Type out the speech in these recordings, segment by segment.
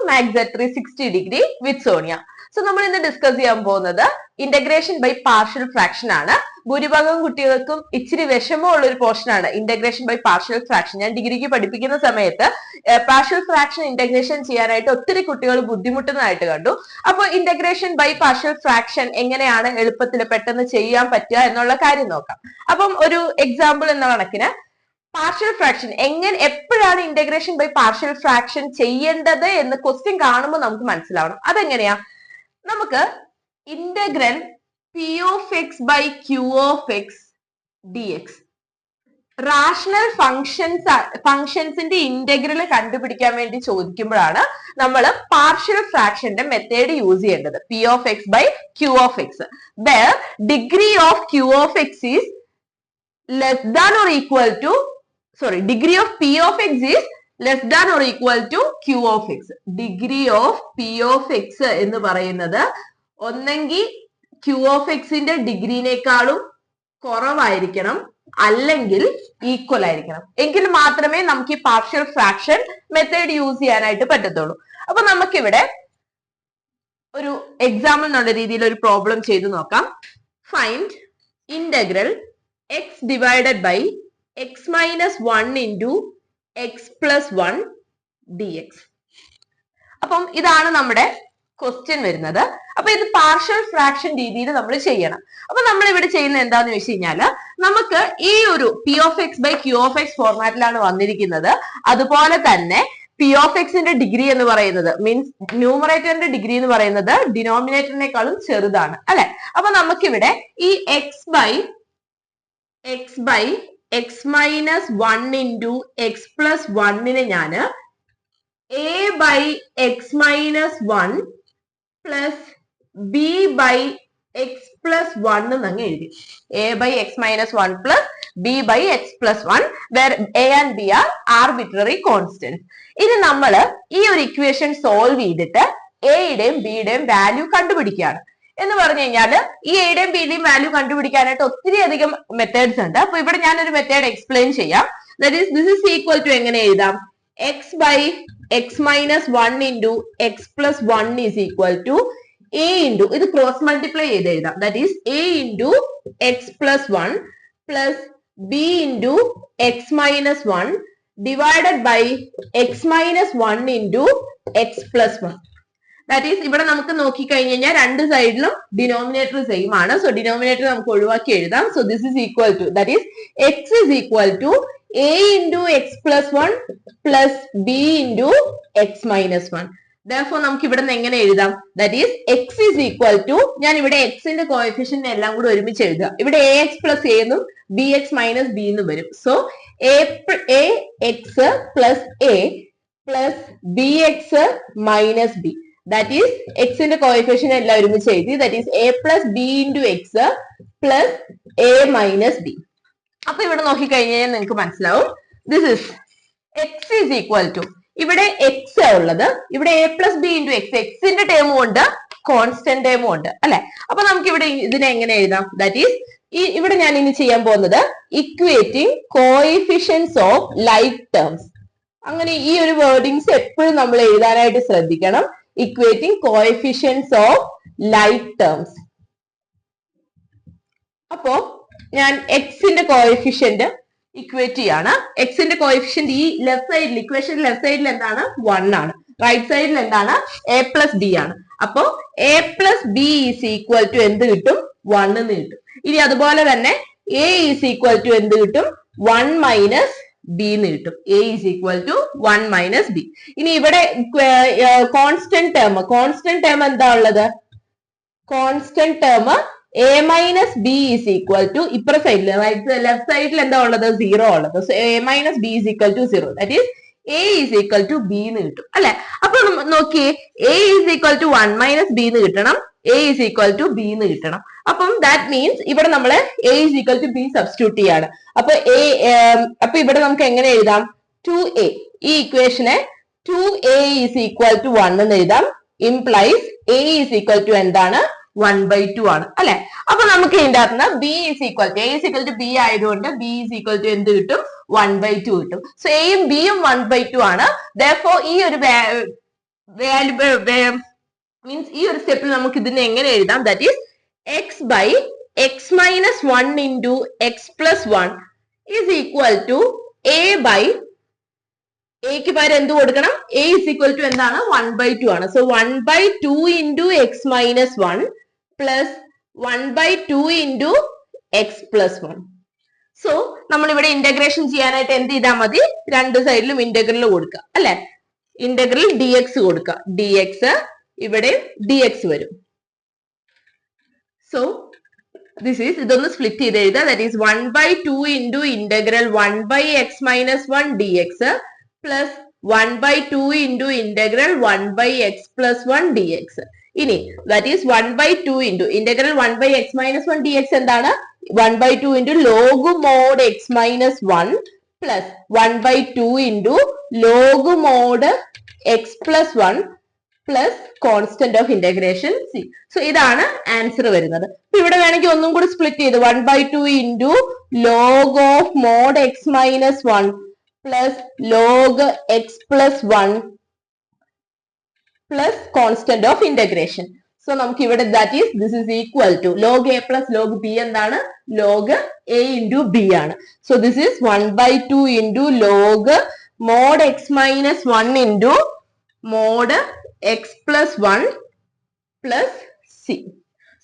Maths at 360 degree with Sonia. So നമ്മൾ ഇന്ന് discuss ചെയ്യാൻ പോകുന്നത് ഇന്റഗ്രേഷൻ ബൈ പാർഷ്യൽ ഫ്രാക്ഷൻ ആണ്. ഭൂരിഭാഗം കുട്ടികൾക്കും ഇച്ചിരി വിഷമമുള്ള ഒരു പോർഷൻ ആണ് ഇന്റഗ്രേഷൻ ബൈ പാർഷ്യൽ ഫ്രാക്ഷൻ. ഞാൻ ഡിഗ്രിക്ക് പഠിപ്പിക്കുന്ന സമയത്ത് പാർഷ്യൽ ഫ്രാക്ഷൻ ഇന്റഗ്രേഷൻ ചെയ്യാനായിട്ട് ഒത്തിരി കുട്ടികൾ ബുദ്ധിമുട്ടുന്നതായിട്ട് കണ്ടു. അപ്പൊ ഇന്റഗ്രേഷൻ ബൈ പാർഷ്യൽ ഫ്രാക്ഷൻ എങ്ങനെയാണ് എളുപ്പത്തിൽ പെട്ടെന്ന് ചെയ്യാൻ പറ്റുക എന്നുള്ള കാര്യം നോക്കാം. അപ്പം ഒരു എക്സാമ്പിൾ എന്ന കണക്കിന് പാർഷ്യൽ ഫ്രാക്ഷൻ എപ്പോഴാണ് ഇന്റഗ്രേഷൻ ബൈ പാർഷ്യൽ ഫ്രാക്ഷൻ ചെയ്യേണ്ടത് എന്ന് ക്വസ്റ്റ്യൻ കാണുമ്പോൾ നമുക്ക് മനസ്സിലാവണം. അതെങ്ങനെയാ? നമുക്ക് integral P of X by Q of X D X rational ഫങ്ഷൻസിന്റെ ഇന്റഗ്രൽ കണ്ടുപിടിക്കാൻ വേണ്ടി ചോദിക്കുമ്പോഴാണ് നമ്മൾ പാർഷ്യൽ ഫ്രാക്ഷന്റെ മെത്തേഡ് യൂസ് ചെയ്യേണ്ടത്. P of X by Q of X, where degree of q of x is less than or equal to degree of p of x is less than or equal to q of x. degree of p of x എന്ന് പറയുന്നത് ഒന്നെങ്കിൽ q of x ന്റെ ഡിഗ്രിനേക്കാളും കുറവായിരിക്കണം, അല്ലെങ്കിൽ equal ആയിരിക്കണം. എങ്കിൽ മാത്രമേ നമുക്ക് ഈ പാർഷ്യൽ ഫ്രാക്ഷൻ മെത്തേഡ് യൂസ് ചെയ്യാനായിട്ട് പറ്റത്തുള്ളൂ. അപ്പൊ നമുക്കിവിടെ ഒരു എക്സാമ്പിൾ എന്നുള്ള രീതിയിൽ ഒരു പ്രോബ്ലം ചെയ്തു നോക്കാം. Find integral x divided by x minus 1 into x plus 1 dx. അപ്പം ഇതാണ് നമ്മുടെ ക്വസ്റ്റ്യൻ വരുന്നത്. അപ്പൊ ഇത് പാർഷ്യൽ ഫ്രാക്ഷൻ രീതിയിൽ നമ്മൾ ചെയ്യണം. അപ്പൊ നമ്മൾ ഇവിടെ ചെയ്യുന്നത് എന്താന്ന് വെച്ച് കഴിഞ്ഞാല് നമുക്ക് ഈ ഒരു P of X by Q of X ഫോർമാറ്റിലാണ് വന്നിരിക്കുന്നത്. അതുപോലെ തന്നെ പി ഓഫ് എക്സിന്റെ ഡിഗ്രി എന്ന് പറയുന്നത് മീൻസ് ന്യൂമറേറ്ററിന്റെ ഡിഗ്രി എന്ന് പറയുന്നത് ഡിനോമിനേറ്ററിനേക്കാളും ചെറുതാണ് അല്ലെ. അപ്പൊ നമുക്കിവിടെ ഈ x by x minus 1 into x plus 1 ഞാന് A by x minus 1 plus B by x plus 1 എന്നങ്ങ് എഴുതി. A by x minus 1 plus B by x plus 1 where A and B are arbitrary constant. ഇനി നമ്മൾ ഈ ഒരു equation solve ചെയ്തിട്ട് എയുടെയും ബിയുടെയും value കണ്ടുപിടിക്കുകയാണ്. എന്ന് പറഞ്ഞു കഴിഞ്ഞാല് ഈ എയുടെയും ബിയുടെയും വാല്യൂ കണ്ടുപിടിക്കാനായിട്ട് ഒത്തിരി അധികം മെത്തേഡ്സ് ഉണ്ട്. അപ്പൊ ഇവിടെ ഞാനൊരു മെത്തേഡ് എക്സ്പ്ലെയിൻ ചെയ്യാം. That is this is equal to എങ്ങനെ എഴുതാം? X by x minus 1 into x plus 1 is equal to A into, ഇത് ക്രോസ് മൾട്ടിപ്ലൈ ചെയ്ത് എഴുതാം. That is A into x plus 1 plus B into x minus 1 divided by x minus 1 into x plus 1. That is ഇവിടെ നമുക്ക് നോക്കിക്കഴിഞ്ഞ് കഴിഞ്ഞാൽ രണ്ട് സൈഡിലും denominator same ആണ്. സോ ഡിനോമിനേറ്റർ നമുക്ക് ഒഴിവാക്കി എഴുതാം. So this is equal to that is x is equal to A into x plus 1 plus B into x minus 1. therefore നമുക്ക് ഇവിടെ നിന്ന് എങ്ങനെ എഴുതാം? That is x is equal to, ഞാൻ ഇവിടെ എക്സിന്റെ കോഎഫിഷ്യന്റ് എല്ലാം കൂടി ഒരുമിച്ച് എഴുതുക. ഇവിടെ എ എക്സ് പ്ലസ് എ എന്നും ബി എക്സ് മൈനസ് ബി എന്നും വരും. So A x plus A plus B x minus B. That is എക്സിന്റെ കോഎഫിഷ്യന്റ് എല്ലാം ഒരുമിച്ച് എഴുതി. That is A plus B into x plus A minus B. അപ്പൊ ഇവിടെ നോക്കിക്കഴിഞ്ഞാൽ നിങ്ങൾക്ക് മനസ്സിലാവും this is x is equal to, ഇവിടെ എക്സ് ഉള്ളത്, ഇവിടെ A plus B into x, എക്സിന്റെ ടേമും ഉണ്ട് കോൺസ്റ്റന്റ് ടേമും ഉണ്ട് അല്ലെ. അപ്പൊ നമുക്ക് ഇവിടെ ഇതിനെ എങ്ങനെ എഴുതാം? ദാറ്റ് ഈസ് ഇവിടെ ഞാൻ ഇനി ചെയ്യാൻ പോകുന്നത് equating coefficients of like terms. അങ്ങനെ ഈ ഒരു വേർഡിങ്സ് എപ്പോഴും നമ്മൾ എഴുതാനായിട്ട് ശ്രദ്ധിക്കണം. Equating coefficients of like terms. അപ്പോ ഞാൻ എക്സിന്റെ കോഎഫിഷ്യന്റ് ഇക്വേറ്റ് ചെയ്യാണ്. എക്സിന്റെ കോഎഫിഷ്യന്റ് ഈ ലെഫ്റ്റ് സൈഡിൽ ഇക്വേഷൻ ലെഫ്റ്റ് സൈഡിൽ എന്താണ്? 1 ആണ്. റൈറ്റ് സൈഡിൽ എന്താണ്? എ പ്ലസ് ബി ആണ്. അപ്പോ A plus B is equal to എന്ത് കിട്ടും? 1 എന്ന് കിട്ടും. ഇനി അതുപോലെ തന്നെ എ ഈസ് ഈക്വൽ ടു എന്ത് കിട്ടും? 1 മൈനസ് ബി എന്ന് കിട്ടും. A is equal to 1 minus B. ഇനി ഇവിടെ കോൺസ്റ്റന്റ് ടേം എന്താ ഉള്ളത്? Constant term A minus B is equal to ഇപ്പുറ സൈഡിൽ ലെഫ്റ്റ് സൈഡിൽ എന്താ ഉള്ളത്? 0 ഉള്ളത്. So A minus B is equal to 0. That is A is equal to B എന്ന് കിട്ടും അല്ലെ. അപ്പൊ നോക്കിയേ, A is equal to 1 minus B എന്ന് കിട്ടണം, A is equal to B എന്ന് കിട്ടണം. അപ്പം ദാറ്റ് മീൻസ് ഇവിടെ നമ്മള് A is equal to B substitute ചെയ്യാണ്. അപ്പൊ ഇവിടെ നമുക്ക് എങ്ങനെ എഴുതാം? 2a, ഈ ഇക്വേഷനെ 2a ഈസ് ഈക്വൽ ടു 1 എന്ന് എഴുതാം. Implies A is equal to എന്താണ്? 1/2 ആണ് അല്ലെ. അപ്പൊ നമുക്ക് ഇതിന്റെ അകത്ത് B is equal to A is equal to B ആയതുകൊണ്ട് ബി ഈസ് ഈക്വൽ ടു എന്ത് കിട്ടും? 1/2 കിട്ടും. സോ എയും ബിയും 1/2 ആണ്. therefore ഈ ഒരു മീൻസ് ഈ ഒരു സ്റ്റെപ്പിൽ നമുക്ക് ഇതിനെ എങ്ങനെ എഴുതാം? That is x by x minus 1 into x plus 1 is equal to A by എക്ക് പകരം എന്ത് കൊടുക്കണം? എ ഇസ് ഈക്വൽ ടു എന്താണ്? 1/2 ആണ്. So 1/2 into x minus 1 plus 1/2 into x plus 1. So നമ്മൾ ഇവിടെ ഇന്റഗ്രേഷൻ ചെയ്യാനായിട്ട് എന്ത് ചെയ്താൽ മതി? രണ്ട് സൈഡിലും ഇന്റഗ്രൽ കൊടുക്കുക അല്ലെ? ഇന്റഗ്രൽ ഡി എക്സ് കൊടുക്കുക. ഡി എക്സ് ഇവിടെ ഡി എക്സ് വരും. സോ ഇതൊന്ന് സ്പ്ലിറ്റ് ചെയ്ത് എഴുതുക. That is 1/2 into integral 1/x minus 1 D X plus 1/2 into integral 1/x plus 1 D X. ഇനി that is 1/2 into integral 1/x minus 1 D X എന്താണ്? 1/2 into log mod X minus 1 plus 1/2 into log mod X plus 1 plus constant of integration C. So ഇതാണ് answer വരുന്നത്. ഇവിടെ വേണമെങ്കിൽ ഒന്നും കൂടി split ചെയ്ത് 1/2 into log of mod X minus 1 plus log x plus 1 plus constant of integration. So നമുക്ക് ഇവിടെ that is this is equal to log A plus log B എന്താണ്? ലോഗ് എ ഇൻറ്റു ബി ആണ്. So this is 1/2 into log mod X minus 1 into mod X plus 1 plus C.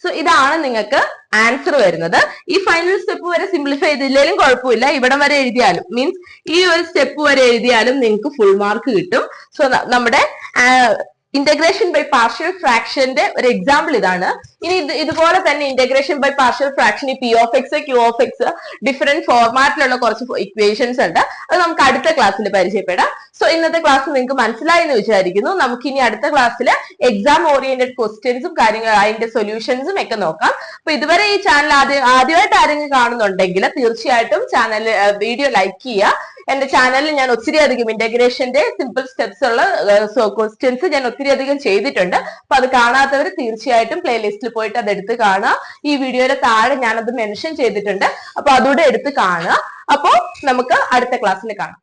So ഇതാണ് നിങ്ങൾക്ക് answer വരുന്നത്. ഈ final step വരെ simplify ചെയ്തില്ലെങ്കിലും കുഴപ്പമില്ല. ഇവിടം വരെ എഴുതിയാലും മീൻസ് ഈ ഒരു സ്റ്റെപ്പ് വരെ എഴുതിയാലും നിങ്ങൾക്ക് ഫുൾ മാർക്ക് കിട്ടും. സോ നമ്മുടെ ഇന്റഗ്രേഷൻ ബൈ പാർഷ്യൽ ഫ്രാക്ഷന്റെ ഒരു എക്സാമ്പിൾ ഇതാണ്. ഇനി ഇതുപോലെ തന്നെ ഇന്റഗ്രേഷൻ ബൈ പാർഷ്യൽ ഫ്രാക്ഷൻ ഈ P of X Q of X different ഫോർമാറ്റിലുള്ള കുറച്ച് ഇക്വേഷൻസ് ഉണ്ട്. അത് നമുക്ക് അടുത്ത ക്ലാസ്സിൽ പരിചയപ്പെടാം. സോ ഇന്നത്തെ ക്ലാസ് നിങ്ങൾക്ക് മനസ്സിലായി എന്ന് വിചാരിക്കുന്നു. നമുക്ക് ഇനി അടുത്ത ക്ലാസ്സിൽ എക്സാം ഓറിയന്റഡ് ക്വസ്റ്റ്യൻസും കാര്യങ്ങൾ അതിന്റെ സൊല്യൂഷൻസും ഒക്കെ നോക്കാം. അപ്പൊ ഇതുവരെ ഈ ചാനൽ ആദ്യമായിട്ട് ആരെങ്കിലും കാണുന്നുണ്ടെങ്കിൽ തീർച്ചയായിട്ടും ചാനൽ വീഡിയോ ലൈക്ക് ചെയ്യുക. എന്റെ ചാനലിൽ ഞാൻ ഒത്തിരി അധികം ഇന്റഗ്രേഷന്റെ സിമ്പിൾ സ്റ്റെപ്സ് ഉള്ള ക്വസ്റ്റ്യൻസ് ഞാൻ ഒത്തിരി അധികം ചെയ്തിട്ടുണ്ട്. അപ്പൊ അത് കാണാത്തവർ തീർച്ചയായിട്ടും പ്ലേലിസ്റ്റിൽ പോയിട്ട് അത് എടുത്ത് കാണുക. ഈ വീഡിയോയുടെ താഴെ ഞാനത് മെൻഷൻ ചെയ്തിട്ടുണ്ട്. അപ്പൊ അതുകൂടെ എടുത്ത് കാണുക. അപ്പോ നമുക്ക് അടുത്ത ക്ലാസ്സിൽ കാണാം.